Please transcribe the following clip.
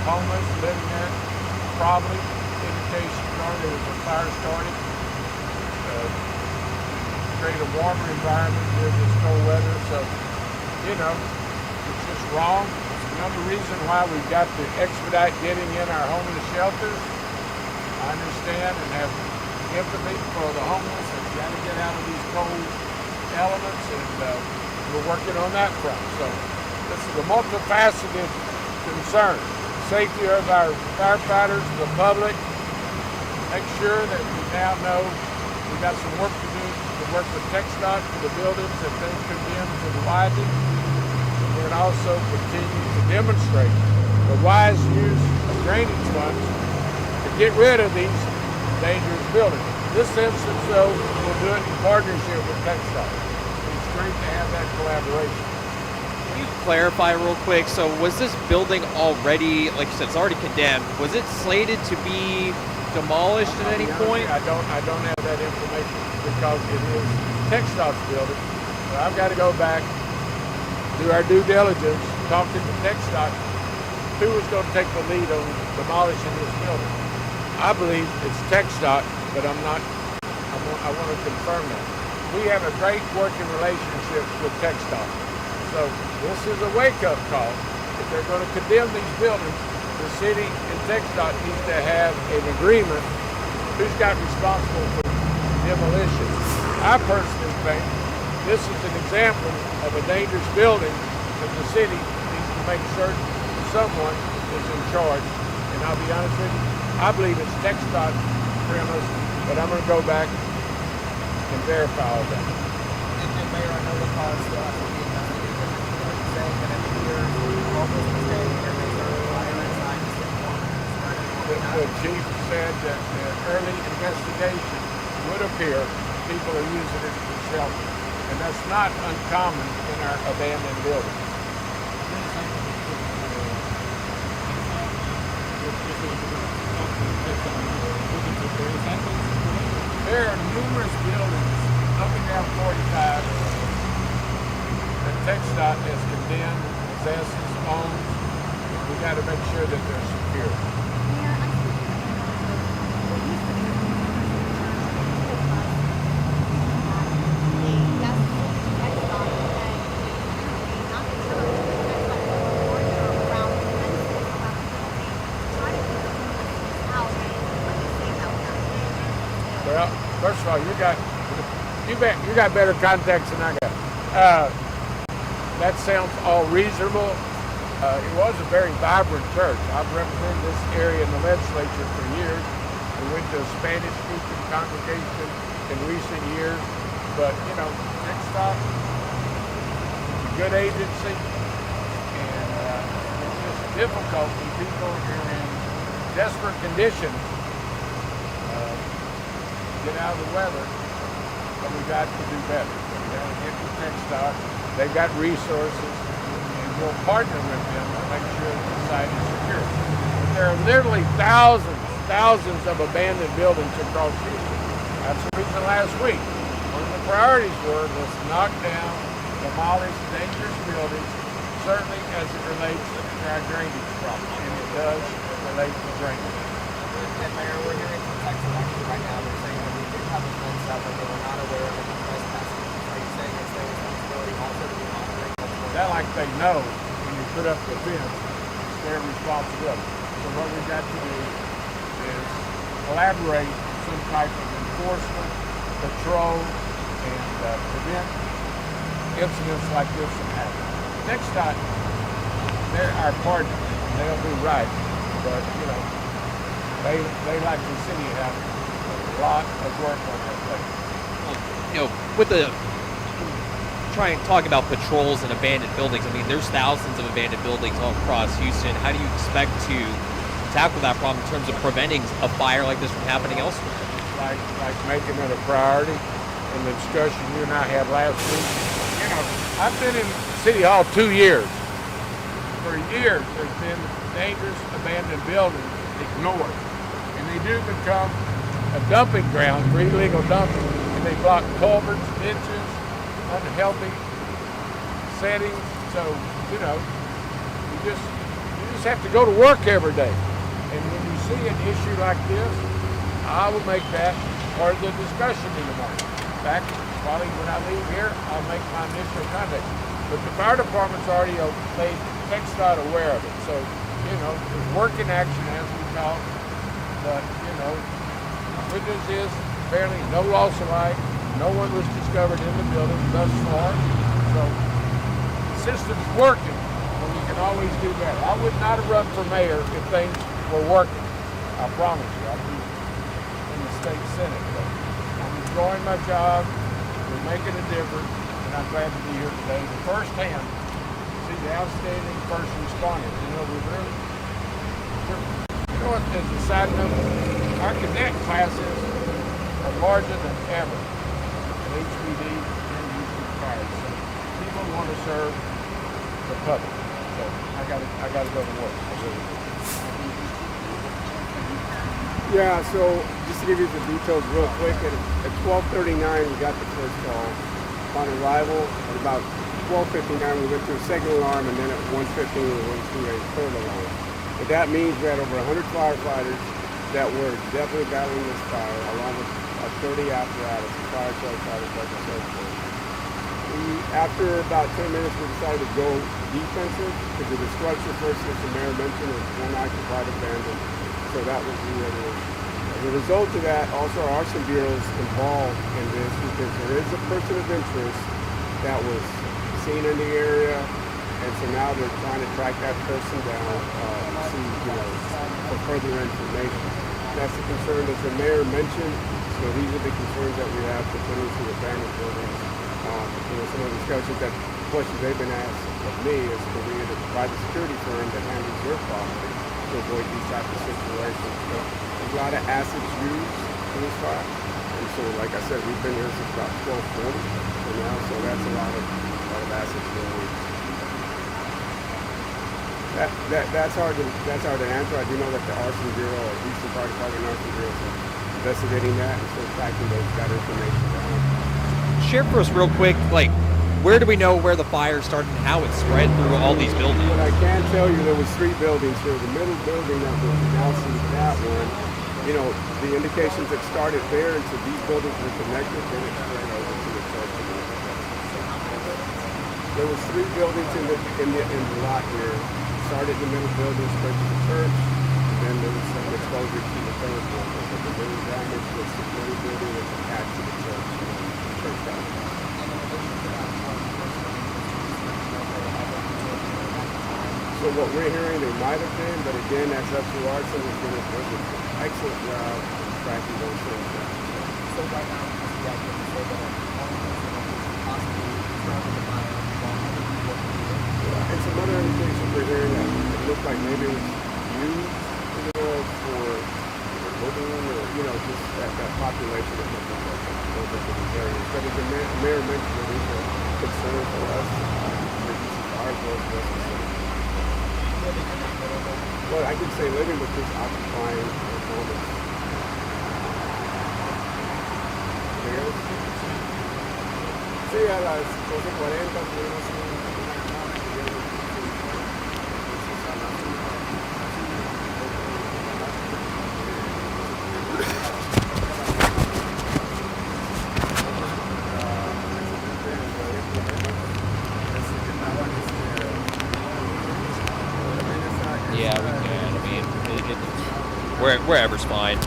homeless living there. Probably indications are there was a fire started. Create a warmer environment during this cold weather. So, it's just wrong. It's another reason why we've got to expedite getting in our homeless shelters. I understand and have empathy for the homeless that got to get out of these cold elements, and we're working on that front. So this is a multifaceted concern. Safety of our firefighters, the public. Make sure that we now know we've got some work to do to work with TxDOT for the buildings that they've condemned to the widening. And also continue to demonstrate the wise use of drainage funds to get rid of these dangerous buildings. In this instance, though, we'll do it in partnership with TxDOT. It's great to have that collaboration. Can you clarify real quick? So was this building already, like you said, it's already condemned. Was it slated to be demolished at any point? I don't have that information because it is TxDOT's building. So I've got to go back, do our due diligence, talking to TxDOT, who is going to take the lead on demolishing this building. I believe it's TxDOT, but I'm not. I want to confirm that. We have a great working relationship with TxDOT. So this is a wake-up call. If they're going to condemn these buildings, the city and TxDOT needs to have an agreement who's got responsible for demolition. I personally think this is an example of a dangerous building that the city needs to make certain someone is in charge. And I'll be honest with you, I believe it's TxDOT premise, but I'm going to go back and verify all that. And Mayor, I know the cause still has to be investigated. You're saying that every year, local mistake, every fire inside the state corner. The chief said that early investigation would appear people are using it for shelter. And that's not uncommon in our abandoned buildings. There are numerous buildings up and down 45 that TxDOT has condemned, possesses, owns. We got to make sure that they're secure. Well, first of all, you got better contacts than I got. That sounds all reasonable. It was a very vibrant church. I've represented this area in the legislature for years. We went to a Spanish-speaking congregation in recent years, but TxDOT is a good agency, and it's just difficult when people are in desperate conditions. Get out of the weather, but we got to do better. We got to get to TxDOT. They've got resources, and we'll partner with them to make sure that the site is secure. There are literally thousands of abandoned buildings across Houston. That's the reason last week, one of the priorities was knock down, demolish dangerous buildings, certainly as it relates to our drainage problem, and it does relate to drainage. And Mayor, we're hearing from Texas actually right now, they're saying that we did have a fence up, but they were not aware of any trespassing. Are you saying it's their responsibility also to be monitoring what's going on? That like they know when you put up the fence, it's their responsibility. So what we've got to do is collaborate some type of enforcement, patrol, and prevent incidents like this from happening. TxDOT, they're our partners, and they'll do right, but they like the city have a lot of work on that place. With the talking about patrols and abandoned buildings, I mean, there's thousands of abandoned buildings all across Houston. How do you expect to tackle that problem in terms of preventing a fire like this from happening elsewhere? Like making it a priority. In the discussion you and I had last week, I've been in City Hall 2 years. For years, there's been dangerous abandoned buildings ignored. And they do become a dumping ground for illegal dumping. And they block culverts, ditches, unhealthy settings. So, you just just have to go to work every day. And when you see an issue like this, I will make that part of the discussion in the morning. In fact, probably when I leave here, I'll make my initial contact. But the fire department's already made TxDOT aware of it. So, you know, it's working action as we talk. But, you know, good news is apparently no loss of life. No one was discovered in the building thus far. So the system's working, and we can always do better. I would not have run for mayor if things were working. I promise you. I'd be in the state senate. But I'm enjoying my job. We're making a difference, and I'm glad to be here today. The firsthand, see the outstanding first responders. You know, you know what, as a side note, our cadet classes are larger than ever in HPD and Houston Fire. So people want to serve the public. So I gotta go to work. I really do. Yeah, so just to give you the details real quick, at 12:39 we got the first call. Upon arrival, at about 12:59 we went to a second alarm, and then at 1:15 we went to a third alarm. What that means, we had over 100 firefighters that were definitely battling this fire, along with 30 apparatus, fire trucks, fire trucks, and so forth. After about 10 minutes, we decided to go defensive, because the structure, first, as the mayor mentioned, is unoccupied, abandoned. So that was the as a result of that, also our arson bureau is involved in this, because there is a person of interest that was seen in the area, and so now they're trying to track that person down to see, you know, for further information. That's the concern, as the mayor mentioned. So these are the concerns that we have pertaining to abandoned buildings. You know, some of the discussions, that questions they've been asked of me is for me to provide the security firm that handles their property to avoid these types of situations. So there's a lot of assets used in this fire. And so, like I said, we've been here since about 12:40 so now, so that's a lot of assets being used. That's hard to answer. I do know that the Arson Bureau, or Houston Fire Department Arson Bureau, is investigating that and so tracking that information down. Share for us real quick, like, where do we know where the fire started and how it spread through all these buildings? What I can tell you, there was 3 buildings here. The middle building that we now see, that one, you know, the indications that started there, and so these buildings were connected, then it spread over to the church. There was 3 buildings in the lot here. Started in the middle building, spread to the church, and then there was some exposure to the third building. But the main damage was the middle building was attached to the church house. So what we're hearing, they might have been, but again, that's up to arson. Is going to do an excellent job tracking those things down. So right now, the idea is that one person possibly started the fire while other people were here. And some other indications we're hearing that it looked like maybe it was used, you know, for living, or, you know, just that population of people over to these areas. But as the mayor mentioned, it is a concern for us. Reducing fire flows for us. Well, I could say living, but just occupying the moment. Sí, a las 12:40 tuvimos Yeah, we can. I mean, wherever's fine.